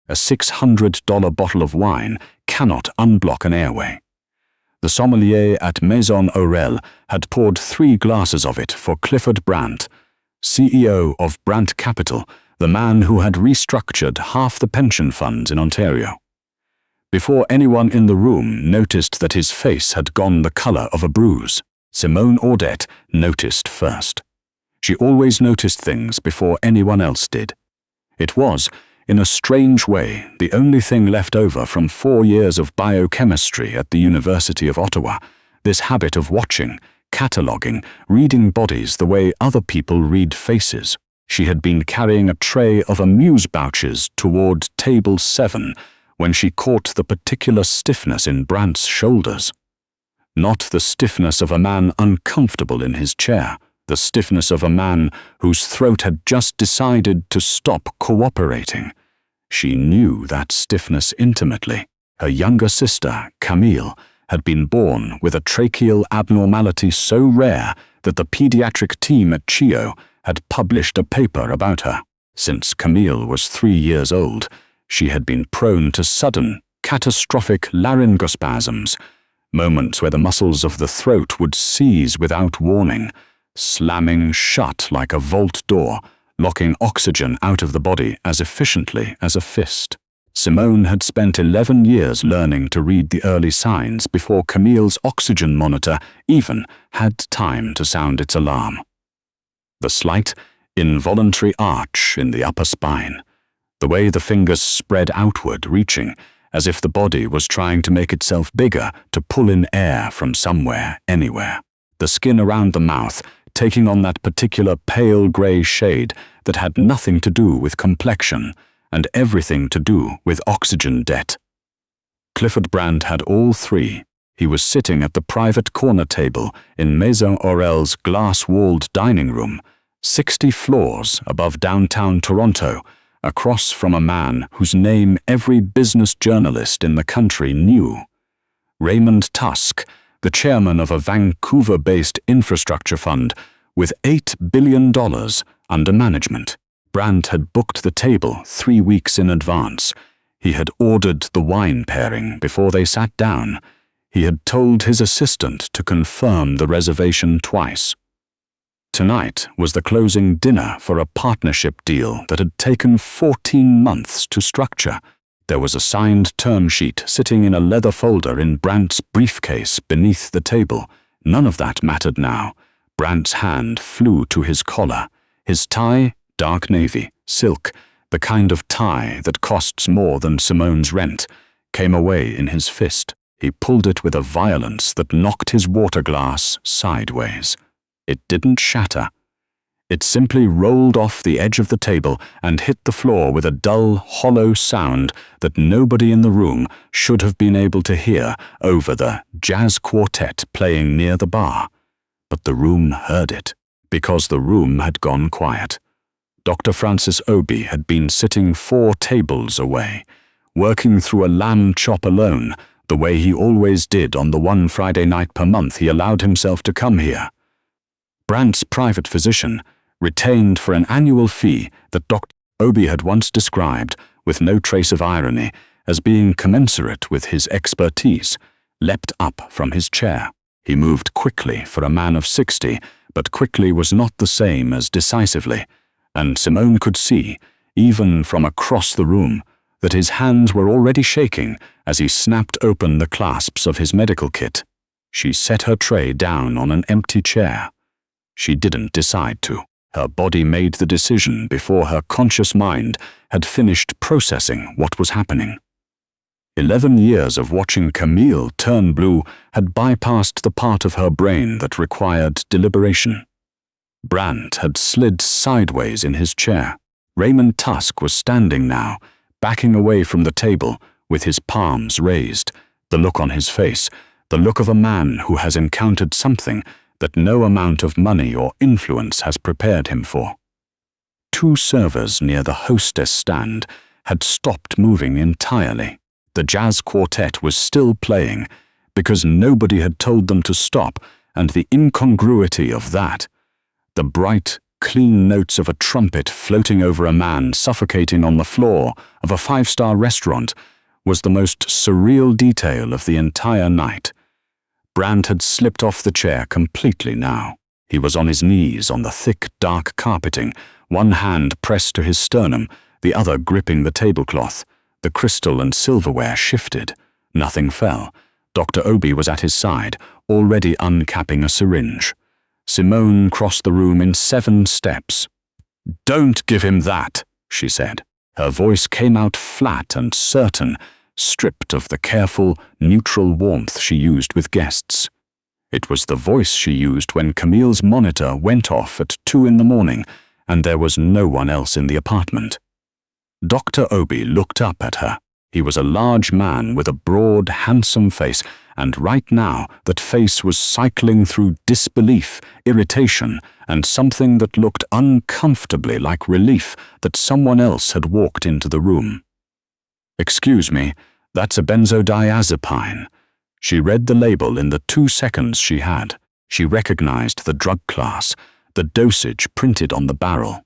A $600 bottle of wine cannot unblock an airway. The sommelier at Maison Aurel had poured 3 glasses of it for Clifford Brandt, CEO of Brandt Capital, the man who had restructured half the pension funds in Ontario. Before anyone in the room noticed that his face had gone the color of a bruise, Simone Audet noticed first. She always noticed things before anyone else did. It was, in a strange way, the only thing left over from 4 years of biochemistry at the University of Ottawa, this habit of watching, cataloguing, reading bodies the way other people read faces. She had been carrying a tray of amuse-bouches toward table 7 when she caught the particular stiffness in Brandt's shoulders. Not the stiffness of a man uncomfortable in his chair, the stiffness of a man whose throat had just decided to stop cooperating. She knew that stiffness intimately. Her younger sister, Camille, had been born with a tracheal abnormality so rare that the pediatric team at CHIO had published a paper about her. Since Camille was 3 years old, she had been prone to sudden, catastrophic laryngospasms, moments where the muscles of the throat would seize without warning, slamming shut like a vault door, locking oxygen out of the body as efficiently as a fist. Simone had spent 11 years learning to read the early signs before Camille's oxygen monitor even had time to sound its alarm. The slight, involuntary arch in the upper spine, the way the fingers spread outward, reaching, as if the body was trying to make itself bigger to pull in air from somewhere, anywhere. The skin around the mouth taking on that particular pale grey shade that had nothing to do with complexion and everything to do with oxygen debt. Clifford Brandt had all 3. He was sitting at the private corner table in Maison Aurel's glass-walled dining room, 60 floors above downtown Toronto, across from a man whose name every business journalist in the country knew. Raymond Tusk, the chairman of a Vancouver-based infrastructure fund with $8 billion under management. Brandt had booked the table 3 weeks in advance. He had ordered the wine pairing before they sat down. He had told his assistant to confirm the reservation twice. Tonight was the closing dinner for a partnership deal that had taken 14 months to structure. There was a signed term sheet sitting in a leather folder in Brandt's briefcase beneath the table. None of that mattered now. Brandt's hand flew to his collar. His tie, dark navy, silk, the kind of tie that costs more than Simone's rent, came away in his fist. He pulled it with a violence that knocked his water glass sideways. It didn't shatter. It simply rolled off the edge of the table and hit the floor with a dull, hollow sound that nobody in the room should have been able to hear over the jazz quartet playing near the bar. But the room heard it, because the room had gone quiet. Dr. Francis Obi had been sitting 4 tables away, working through a lamb chop alone, the way he always did on the one Friday night per month he allowed himself to come here. Brandt's private physician, retained for an annual fee that Dr. Obi had once described, with no trace of irony, as being commensurate with his expertise, leapt up from his chair. He moved quickly for a man of 60, but quickly was not the same as decisively, and Simone could see, even from across the room, that his hands were already shaking as he snapped open the clasps of his medical kit. She set her tray down on an empty chair. She didn't decide to. Her body made the decision before her conscious mind had finished processing what was happening. 11 years of watching Camille turn blue had bypassed the part of her brain that required deliberation. Brandt had slid sideways in his chair. Raymond Tusk was standing now, backing away from the table, with his palms raised, the look on his face, the look of a man who has encountered something that no amount of money or influence has prepared him for. 2 servers near the hostess stand had stopped moving entirely. The jazz quartet was still playing, because nobody had told them to stop, and the incongruity of that, the bright, clean notes of a trumpet floating over a man suffocating on the floor of a five-star restaurant was the most surreal detail of the entire night. Brandt had slipped off the chair completely now. He was on his knees on the thick, dark carpeting, one hand pressed to his sternum, the other gripping the tablecloth. The crystal and silverware shifted. Nothing fell. Dr. Audet was at his side, already uncapping a syringe. Simone crossed the room in 7 steps. "Don't give him that," she said. Her voice came out flat and certain, stripped of the careful, neutral warmth she used with guests. It was the voice she used when Camille's monitor went off at 2 in the morning and there was no one else in the apartment. Dr. Audet looked up at her. He was a large man with a broad, handsome face, and right now that face was cycling through disbelief, irritation, and something that looked uncomfortably like relief that someone else had walked into the room. "Excuse me, that's a benzodiazepine." She read the label in the 2 seconds she had. She recognized the drug class, the dosage printed on the barrel.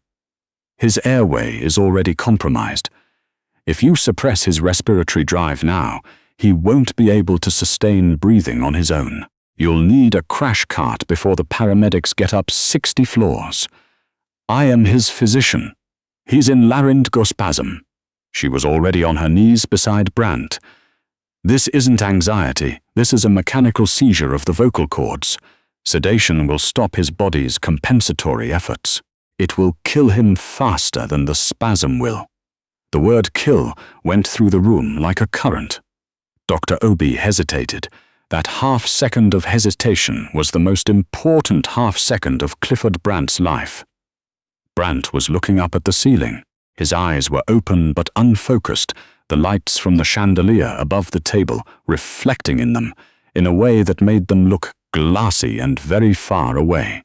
"His airway is already compromised. If you suppress his respiratory drive now, he won't be able to sustain breathing on his own. You'll need a crash cart before the paramedics get up 60 floors. I am his physician. He's in laryngospasm." She was already on her knees beside Brandt. "This isn't anxiety. This is a mechanical seizure of the vocal cords. Sedation will stop his body's compensatory efforts. It will kill him faster than the spasm will." The word kill went through the room like a current. Dr. Audet hesitated. That half-second of hesitation was the most important half-second of Clifford Brandt's life. Brandt was looking up at the ceiling. His eyes were open but unfocused, the lights from the chandelier above the table reflecting in them, in a way that made them look glassy and very far away.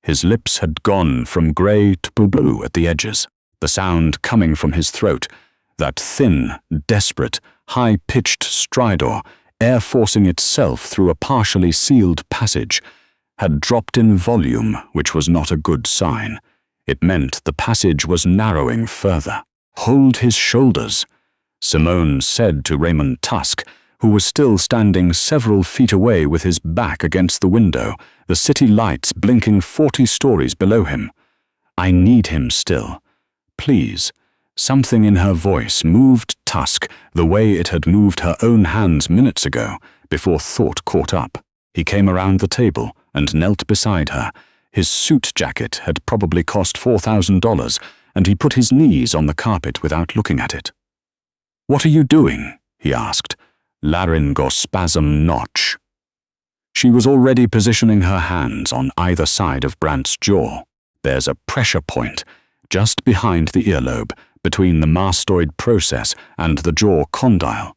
His lips had gone from grey to blue at the edges, the sound coming from his throat, that thin, desperate, high-pitched stridor, air forcing itself through a partially sealed passage, had dropped in volume, which was not a good sign. It meant the passage was narrowing further. "Hold his shoulders," Simone said to Raymond Tusk, who was still standing several feet away with his back against the window, the city lights blinking 40 stories below him. "I need him still. Please." Something in her voice moved Tusk the way it had moved her own hands minutes ago, before thought caught up. He came around the table and knelt beside her. His suit jacket had probably cost $4,000, and he put his knees on the carpet without looking at it. "What are you doing?" he asked. "Laryngospasm notch." She was already positioning her hands on either side of Brandt's jaw. There's a pressure point, just behind the earlobe, between the mastoid process and the jaw condyle.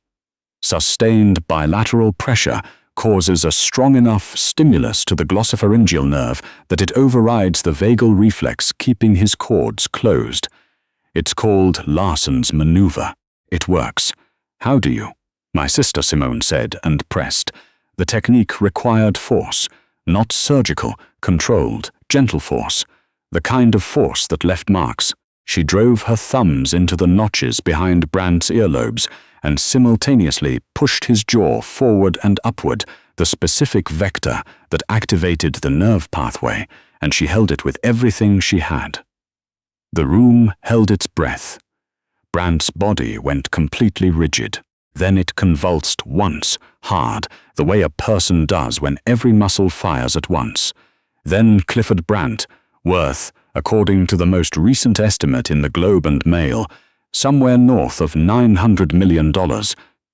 Sustained bilateral pressure causes a strong enough stimulus to the glossopharyngeal nerve that it overrides the vagal reflex keeping his cords closed. It's called Larson's maneuver. It works. "How do you?" my sister Simone said and pressed. The technique required force, not surgical, controlled, gentle force, the kind of force that left marks. She drove her thumbs into the notches behind Brandt's earlobes and simultaneously pushed his jaw forward and upward, the specific vector that activated the nerve pathway, and she held it with everything she had. The room held its breath. Brandt's body went completely rigid. Then it convulsed once, hard, the way a person does when every muscle fires at once. Then Clifford Brandt, worth, according to the most recent estimate in the Globe and Mail, somewhere north of $900 million,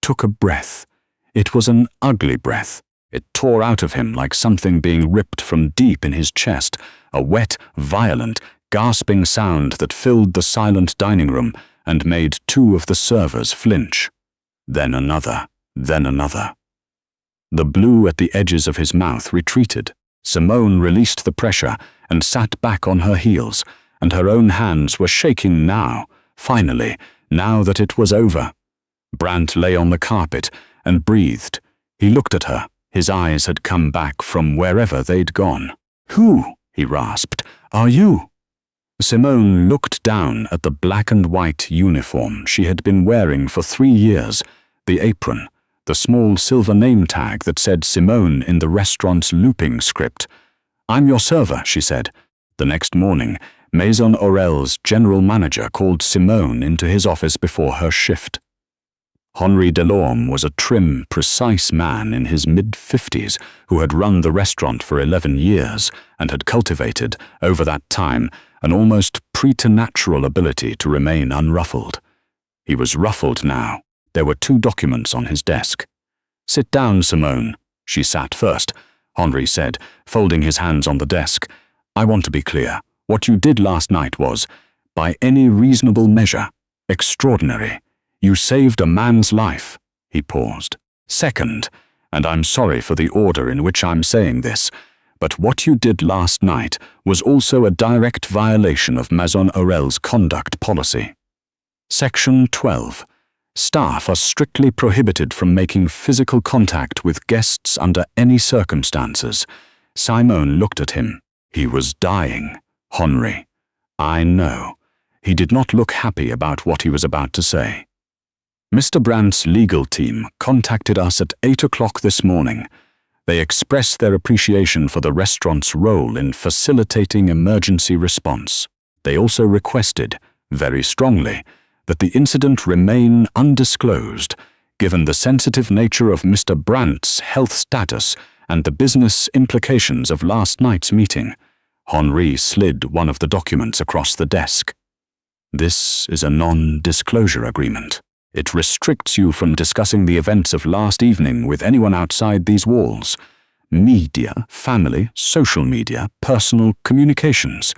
took a breath. It was an ugly breath. It tore out of him like something being ripped from deep in his chest, a wet, violent, gasping sound that filled the silent dining room and made 2 of the servers flinch. Then another, then another. The blue at the edges of his mouth retreated. Simone released the pressure and sat back on her heels, and her own hands were shaking now, finally, now that it was over. Brandt lay on the carpet and breathed. He looked at her. His eyes had come back from wherever they'd gone. "Who?" he rasped. "Are you?" Simone looked down at the black and white uniform she had been wearing for 3 years, the apron, the small silver name tag that said Simone in the restaurant's looping script. "I'm your server," she said. The next morning, Maison Aurel's general manager called Simone into his office before her shift. Henri Delorme was a trim, precise man in his mid-50s who had run the restaurant for 11 years and had cultivated, over that time, an almost preternatural ability to remain unruffled. He was ruffled now. There were 2 documents on his desk. "Sit down, Simone." She sat first, Henri said, folding his hands on the desk. "I want to be clear. What you did last night was, by any reasonable measure, extraordinary. You saved a man's life." He paused. "Second, and I'm sorry for the order in which I'm saying this, but what you did last night was also a direct violation of Maison Aurel's conduct policy. Section 12. Staff are strictly prohibited from making physical contact with guests under any circumstances." Simone looked at him. He was dying. "Henri, I know." He did not look happy about what he was about to say. "Mr. Brandt's legal team contacted us at 8 o'clock this morning. They expressed their appreciation for the restaurant's role in facilitating emergency response. They also requested, very strongly, that the incident remain undisclosed, given the sensitive nature of Mr. Brandt's health status and the business implications of last night's meeting." Henri slid one of the documents across the desk. "This is a non-disclosure agreement. It restricts you from discussing the events of last evening with anyone outside these walls. Media, family, social media, personal communications.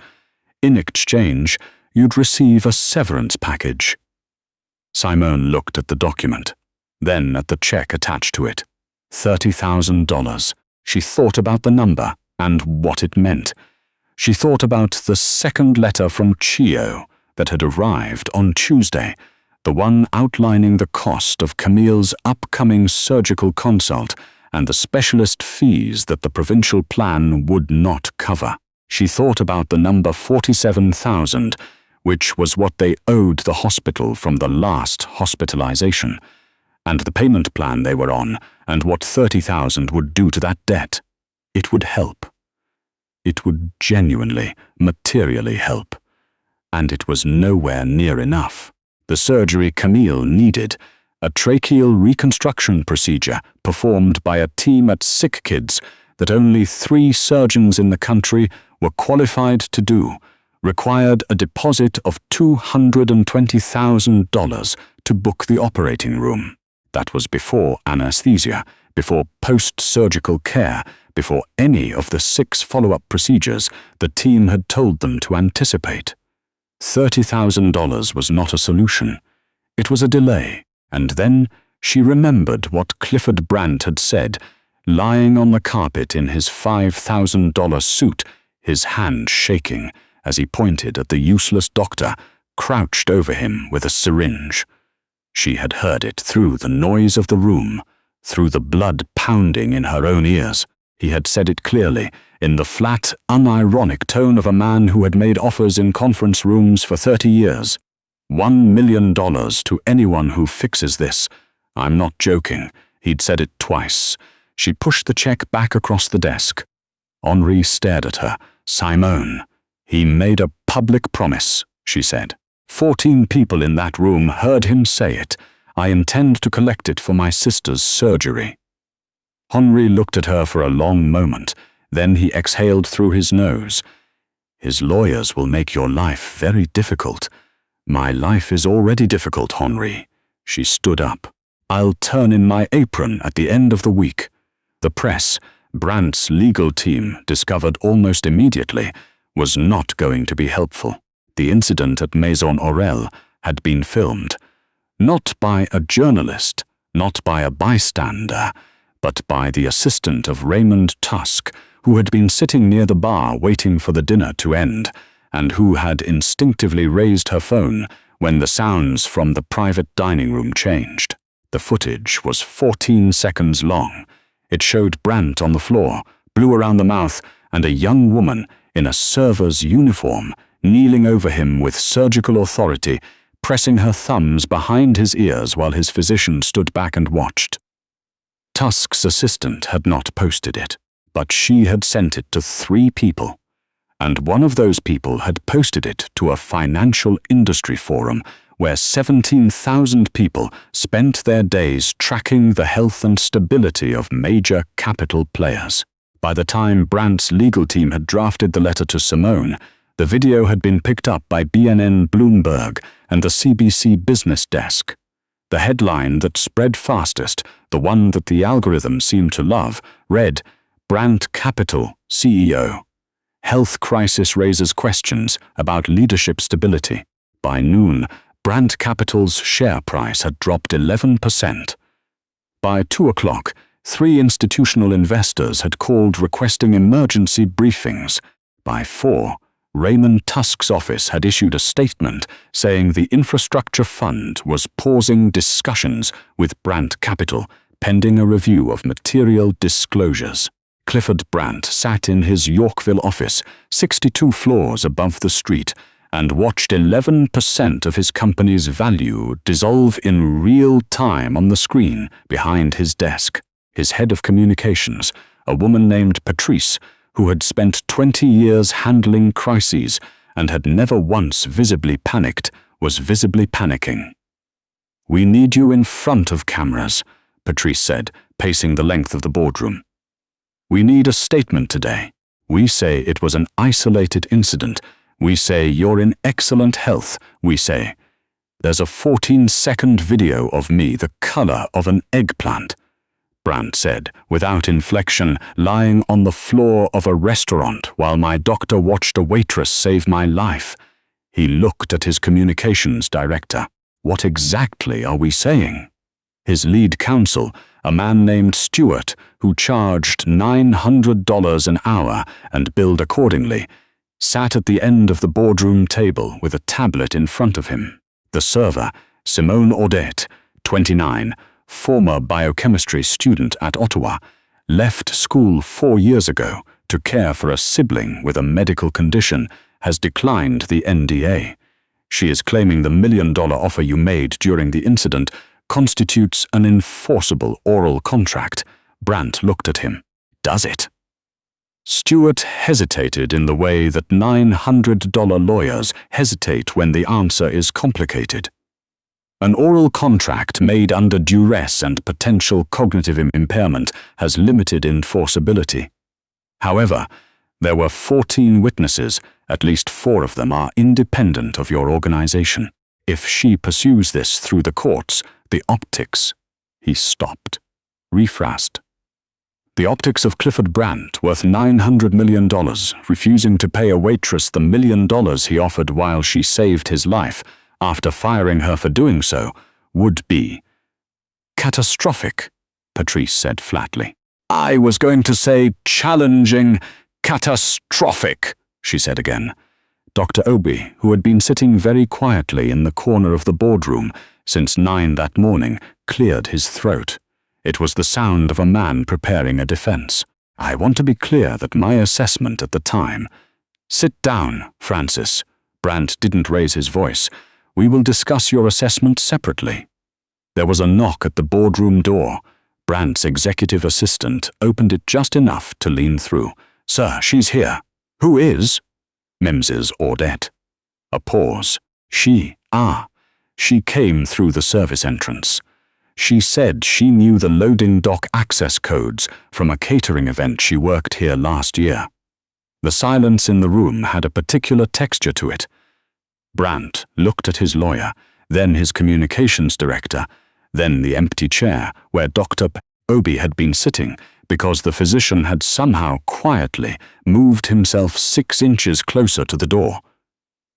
In exchange, you'd receive a severance package." Simone looked at the document, then at the check attached to it. $30,000. She thought about the number and what it meant. She thought about the second letter from Chio that had arrived on Tuesday, the one outlining the cost of Camille's upcoming surgical consult and the specialist fees that the provincial plan would not cover. She thought about the number 47,000, which was what they owed the hospital from the last hospitalization, and the payment plan they were on, and what 30,000 would do to that debt. It would help. It would genuinely, materially help. And it was nowhere near enough. The surgery Camille needed, a tracheal reconstruction procedure performed by a team at Sick Kids that only 3 surgeons in the country were qualified to do, required a deposit of $220,000 to book the operating room. That was before anesthesia, before post-surgical care, before any of the 6 follow-up procedures the team had told them to anticipate. $30,000 was not a solution. It was a delay, and then she remembered what Clifford Brandt had said, lying on the carpet in his $5,000 suit, his hand shaking as he pointed at the useless doctor crouched over him with a syringe. She had heard it through the noise of the room, through the blood pounding in her own ears. He had said it clearly, in the flat, unironic tone of a man who had made offers in conference rooms for 30 years. $1 million to anyone who fixes this. I'm not joking. He'd said it twice. She pushed the check back across the desk. Henri stared at her. "Simone, he made a public promise," she said. 14 people in that room heard him say it. "I intend to collect it for my sister's surgery." Henri looked at her for a long moment. Then he exhaled through his nose. "His lawyers will make your life very difficult." "My life is already difficult, Henri." She stood up. "I'll turn in my apron at the end of the week." The press, Brandt's legal team discovered almost immediately, was not going to be helpful. The incident at Maison Aurel had been filmed. Not by a journalist, not by a bystander, but by the assistant of Raymond Tusk, who had been sitting near the bar waiting for the dinner to end, and who had instinctively raised her phone when the sounds from the private dining room changed. The footage was 14 seconds long. It showed Brandt on the floor, blue around the mouth, and a young woman in a server's uniform kneeling over him with surgical authority, pressing her thumbs behind his ears while his physician stood back and watched. Tusk's assistant had not posted it, but she had sent it to 3 people, and one of those people had posted it to a financial industry forum where 17,000 people spent their days tracking the health and stability of major capital players. By the time Brandt's legal team had drafted the letter to Simone, the video had been picked up by BNN Bloomberg and the CBC Business Desk. The headline that spread fastest, the one that the algorithm seemed to love, read, "Brandt Capital CEO. Health crisis raises questions about leadership stability." By noon, Brandt Capital's share price had dropped 11%. By 2 o'clock, 3 institutional investors had called requesting emergency briefings. By 4, Raymond Tusk's office had issued a statement saying the infrastructure fund was pausing discussions with Brandt Capital pending a review of material disclosures. Clifford Brandt sat in his Yorkville office, 62 floors above the street, and watched 11% of his company's value dissolve in real time on the screen behind his desk. His head of communications, a woman named Patrice, who had spent 20 years handling crises and had never once visibly panicked, was visibly panicking. "We need you in front of cameras," Patrice said, pacing the length of the boardroom. "We need a statement today. We say it was an isolated incident. We say you're in excellent health. We say, there's a 14-second video of me the color of an eggplant," Brandt said, without inflection, lying on the floor of a restaurant while my doctor watched a waitress save my life. He looked at his communications director. "What exactly are we saying?" His lead counsel, a man named Stewart, who charged $900 an hour and billed accordingly, sat at the end of the boardroom table with a tablet in front of him. The server, Simone Audet, 29, former biochemistry student at Ottawa, left school 4 years ago to care for a sibling with a medical condition, has declined the NDA. She is claiming the $1 million offer you made during the incident constitutes an enforceable oral contract. Brandt looked at him. "Does it?" Stewart hesitated in the way that $900 lawyers hesitate when the answer is complicated. An oral contract made under duress and potential cognitive impairment has limited enforceability. However, there were 14 witnesses, at least 4 of them are independent of your organization. If she pursues this through the courts, the optics— He stopped. Rephrased. The optics of Clifford Brandt, worth $900 million, refusing to pay a waitress the $1 million he offered while she saved his life, after firing her for doing so, would be catastrophic, Patrice said flatly. "I was going to say challenging, catastrophic," she said again. Dr. Obi, who had been sitting very quietly in the corner of the boardroom since 9 that morning, cleared his throat. It was the sound of a man preparing a defense. "I want to be clear that my assessment at the time—" "Sit down, Francis." Brandt didn't raise his voice. "We will discuss your assessment separately." There was a knock at the boardroom door. Brandt's executive assistant opened it just enough to lean through. "Sir, she's here." "Who is?" "Mrs. Audet." A pause. She came through the service entrance. She said she knew the loading dock access codes from a catering event she worked here last year. The silence in the room had a particular texture to it. Brandt looked at his lawyer, then his communications director, then the empty chair where Dr. Obi had been sitting, because the physician had somehow quietly moved himself 6 inches closer to the door.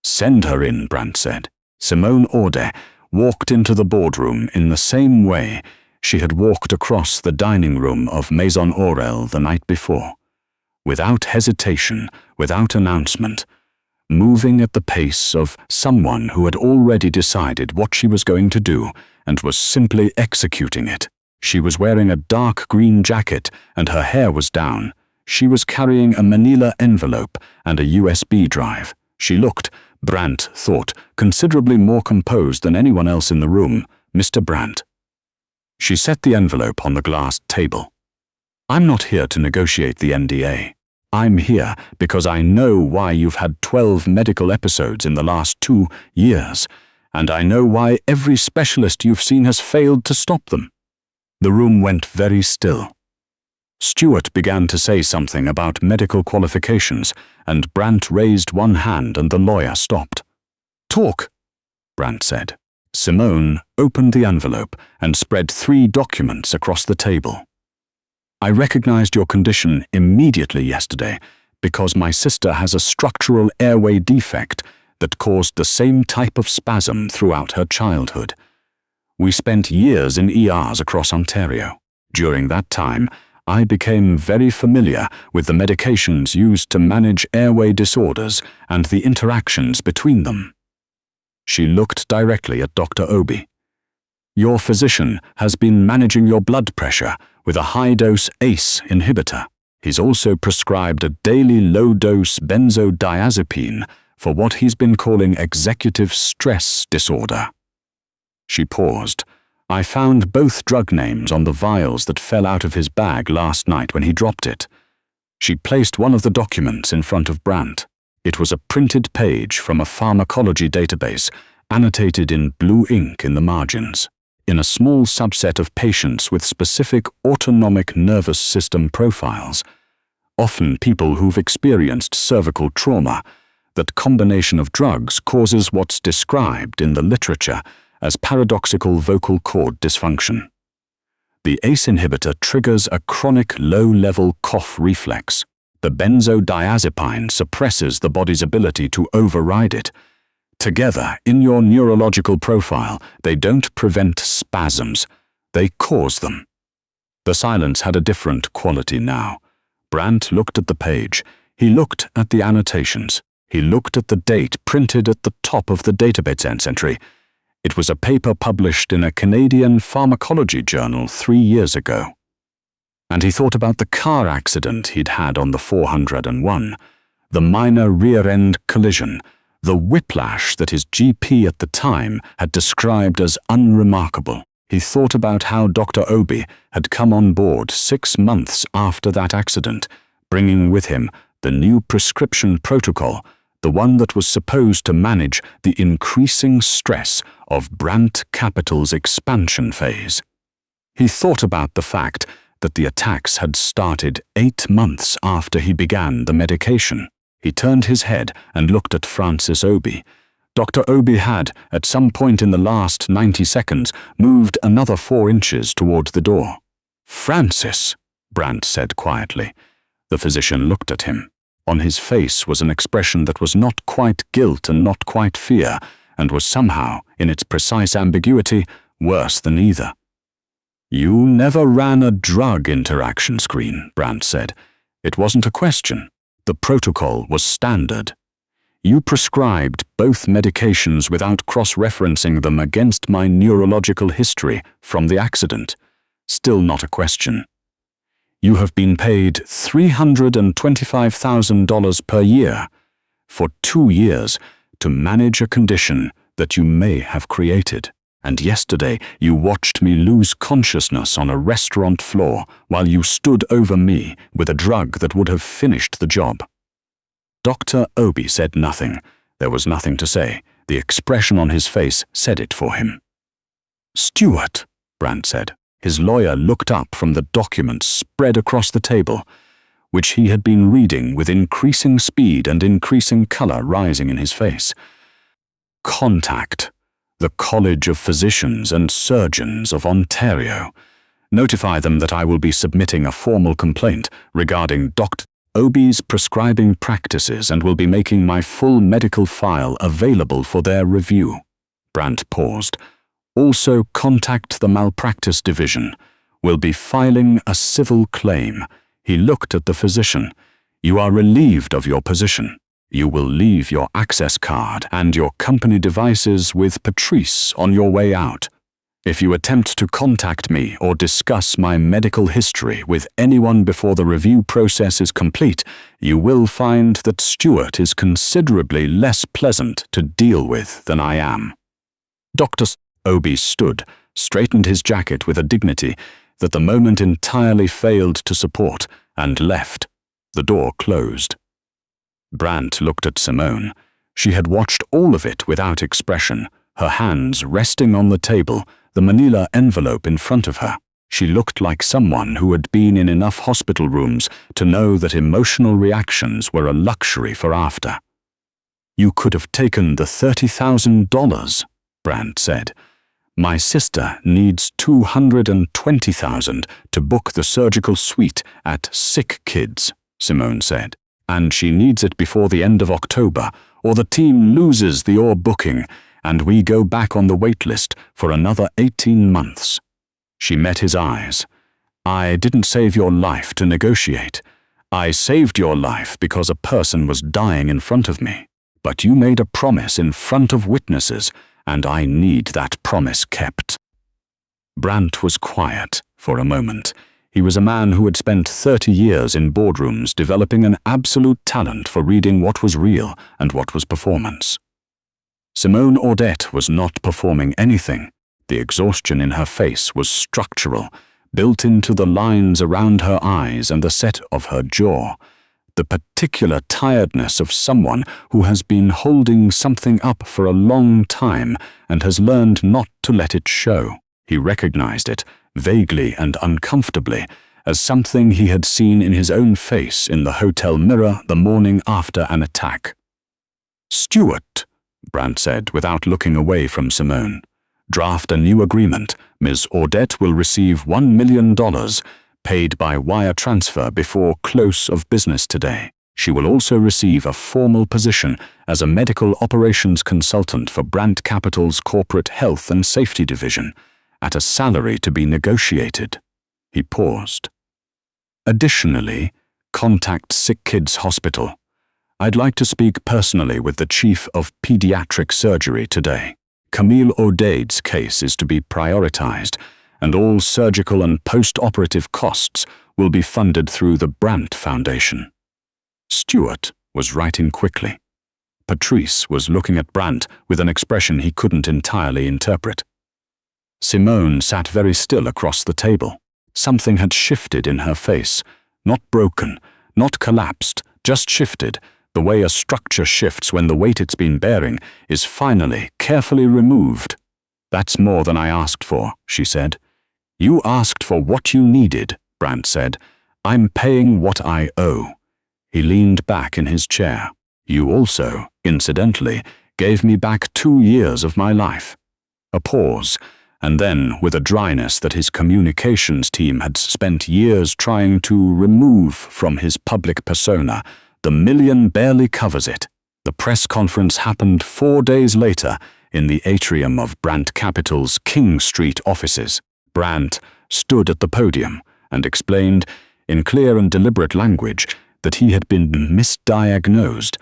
"Send her in," Brandt said. Simone Audet walked into the boardroom in the same way she had walked across the dining room of Maison Aurel the night before. Without hesitation, without announcement, moving at the pace of someone who had already decided what she was going to do and was simply executing it. She was wearing a dark green jacket and her hair was down. She was carrying a manila envelope and a USB drive. She looked, Brandt thought, considerably more composed than anyone else in the room. Mr. Brandt. She set the envelope on the glass table. I'm not here to negotiate the NDA. I'm here because I know why you've had 12 medical episodes in the last 2 years, and I know why every specialist you've seen has failed to stop them. The room went very still. Stewart began to say something about medical qualifications, and Brandt raised one hand and the lawyer stopped. Talk, Brandt said. Simone opened the envelope and spread 3 documents across the table. I recognized your condition immediately yesterday because my sister has a structural airway defect that caused the same type of spasm throughout her childhood. We spent years in ERs across Ontario. During that time, I became very familiar with the medications used to manage airway disorders and the interactions between them. She looked directly at Dr. Audet. Your physician has been managing your blood pressure with a high-dose ACE inhibitor. He's also prescribed a daily low-dose benzodiazepine for what he's been calling executive stress disorder. She paused. I found both drug names on the vials that fell out of his bag last night when he dropped it. She placed one of the documents in front of Brandt. It was a printed page from a pharmacology database, annotated in blue ink in the margins. In a small subset of patients with specific autonomic nervous system profiles, often people who've experienced cervical trauma, that combination of drugs causes what's described in the literature as paradoxical vocal cord dysfunction. The ACE inhibitor triggers a chronic low-level cough reflex. The benzodiazepine suppresses the body's ability to override it. Together, in your neurological profile, they don't prevent spasms, they cause them. The silence had a different quality now. Brandt looked at the page. He looked at the annotations. He looked at the date printed at the top of the database entry. It was a paper published in a Canadian pharmacology journal 3 years ago. And he thought about the car accident he'd had on the 401, the minor rear-end collision, the whiplash that his GP at the time had described as unremarkable. He thought about how Dr. Audet had come on board 6 months after that accident, bringing with him the new prescription protocol, the one that was supposed to manage the increasing stress of Brandt Capital's expansion phase. He thought about the fact that the attacks had started 8 months after he began the medication. He turned his head and looked at Francis Audet. Dr. Audet had, at some point in the last 90 seconds, moved another 4 inches toward the door. "Francis," Brandt said quietly. The physician looked at him. On his face was an expression that was not quite guilt and not quite fear, and was somehow, in its precise ambiguity, worse than either. "You never ran a drug interaction screen," Brandt said. "It wasn't a question. The protocol was standard. You prescribed both medications without cross-referencing them against my neurological history from the accident. Still not a question. You have been paid $325,000 per year for 2 years to manage a condition that you may have created. And yesterday you watched me lose consciousness on a restaurant floor while you stood over me with a drug that would have finished the job." Dr. Audet said nothing. There was nothing to say. The expression on his face said it for him. "Stewart," Brandt said. His lawyer looked up from the documents spread across the table, which he had been reading with increasing speed and increasing color rising in his face. "Contact the College of Physicians and Surgeons of Ontario. Notify them that I will be submitting a formal complaint regarding Dr. Audet's prescribing practices and will be making my full medical file available for their review." Brandt paused. "Also contact the Malpractice Division. We'll be filing a civil claim." He looked at the physician. "You are relieved of your position. You will leave your access card and your company devices with Patrice on your way out." If you attempt to contact me or discuss my medical history with anyone before the review process is complete, you will find that Stuart is considerably less pleasant to deal with than I am." Dr. Audet stood, straightened his jacket with a dignity that the moment entirely failed to support, and left. The door closed. Brandt looked at Simone. She had watched all of it without expression, her hands resting on the table, the manila envelope in front of her. She looked like someone who had been in enough hospital rooms to know that emotional reactions were a luxury for after. "You could have taken the $30,000, Brandt said. "My sister needs $220,000 to book the surgical suite at Sick Kids," Simone said. "And she needs it before the end of October, or the team loses the booking, and we go back on the wait list for another 18 months. She met his eyes. "I didn't save your life to negotiate. I saved your life because a person was dying in front of me. But you made a promise in front of witnesses, and I need that promise kept." Brandt was quiet for a moment. He was a man who had spent 30 years in boardrooms developing an absolute talent for reading what was real and what was performance. Simone Audet was not performing anything. The exhaustion in her face was structural, built into the lines around her eyes and the set of her jaw. The particular tiredness of someone who has been holding something up for a long time and has learned not to let it show. He recognized it, vaguely and uncomfortably, as something he had seen in his own face in the hotel mirror the morning after an attack. "Stuart," Brandt said without looking away from Simone. "Draft a new agreement. Ms. Audet will receive $1 million, paid by wire transfer before close of business today. She will also receive a formal position as a medical operations consultant for Brandt Capital's corporate health and safety division, at a salary to be negotiated." He paused. "Additionally, contact Sick Kids Hospital. I'd like to speak personally with the chief of pediatric surgery today. Camille Audet's case is to be prioritized, and all surgical and post-operative costs will be funded through the Brandt Foundation." Stuart was writing quickly. Patrice was looking at Brandt with an expression he couldn't entirely interpret. Simone sat very still across the table. Something had shifted in her face, not broken, not collapsed, just shifted, the way a structure shifts when the weight it's been bearing is finally, carefully removed. "That's more than I asked for," she said. "You asked for what you needed," Brandt said. "I'm paying what I owe." He leaned back in his chair. "You also, incidentally, gave me back 2 years of my life." A pause, and then, with a dryness that his communications team had spent years trying to remove from his public persona, "The million barely covers it." The press conference happened 4 days later in the atrium of Brandt Capital's King Street offices. Brandt stood at the podium and explained, in clear and deliberate language, that he had been misdiagnosed,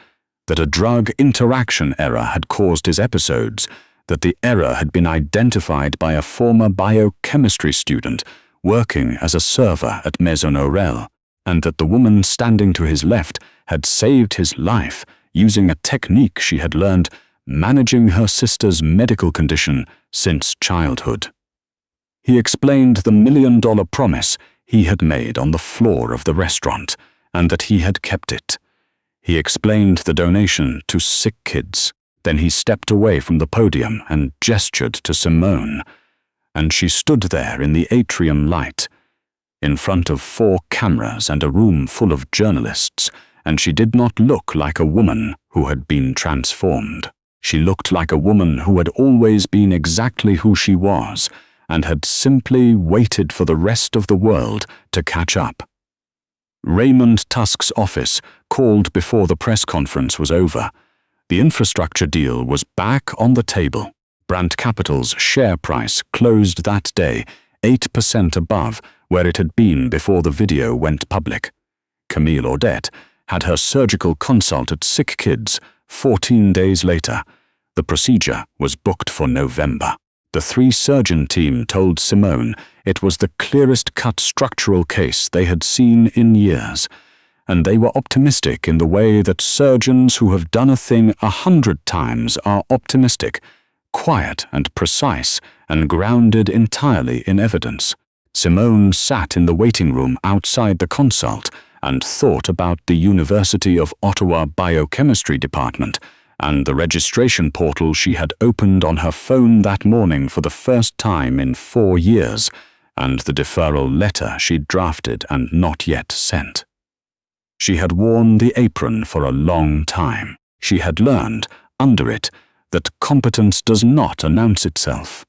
that a drug interaction error had caused his episodes, that the error had been identified by a former biochemistry student working as a server at Maison Aurel, and that the woman standing to his left had saved his life using a technique she had learned managing her sister's medical condition since childhood. He explained the $1 million promise he had made on the floor of the restaurant, and that he had kept it. He explained the donation to Sick Kids. Then he stepped away from the podium and gestured to Simone, and she stood there in the atrium light, in front of 4 cameras and a room full of journalists, and she did not look like a woman who had been transformed. She looked like a woman who had always been exactly who she was, and had simply waited for the rest of the world to catch up. Raymond Tusk's office called before the press conference was over. The infrastructure deal was back on the table. Brandt Capital's share price closed that day 8% above where it had been before the video went public. Camille Audet had her surgical consult at Sick Kids 14 days later. The procedure was booked for November. The three-surgeon team told Simone it was the clearest-cut structural case they had seen in years, and they were optimistic in the way that surgeons who have done a thing 100 times are optimistic, quiet and precise, and grounded entirely in evidence. Simone sat in the waiting room outside the consult and thought about the University of Ottawa biochemistry department and the registration portal she had opened on her phone that morning for the first time in 4 years, and the deferral letter she'd drafted and not yet sent. She had worn the apron for a long time. She had learned, under it, that competence does not announce itself.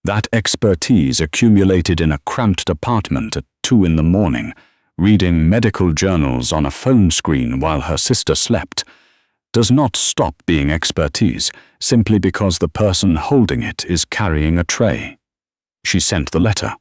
That expertise accumulated in a cramped apartment at 2 in the morning, reading medical journals on a phone screen while her sister slept, does not stop being expertise simply because the person holding it is carrying a tray. She sent the letter.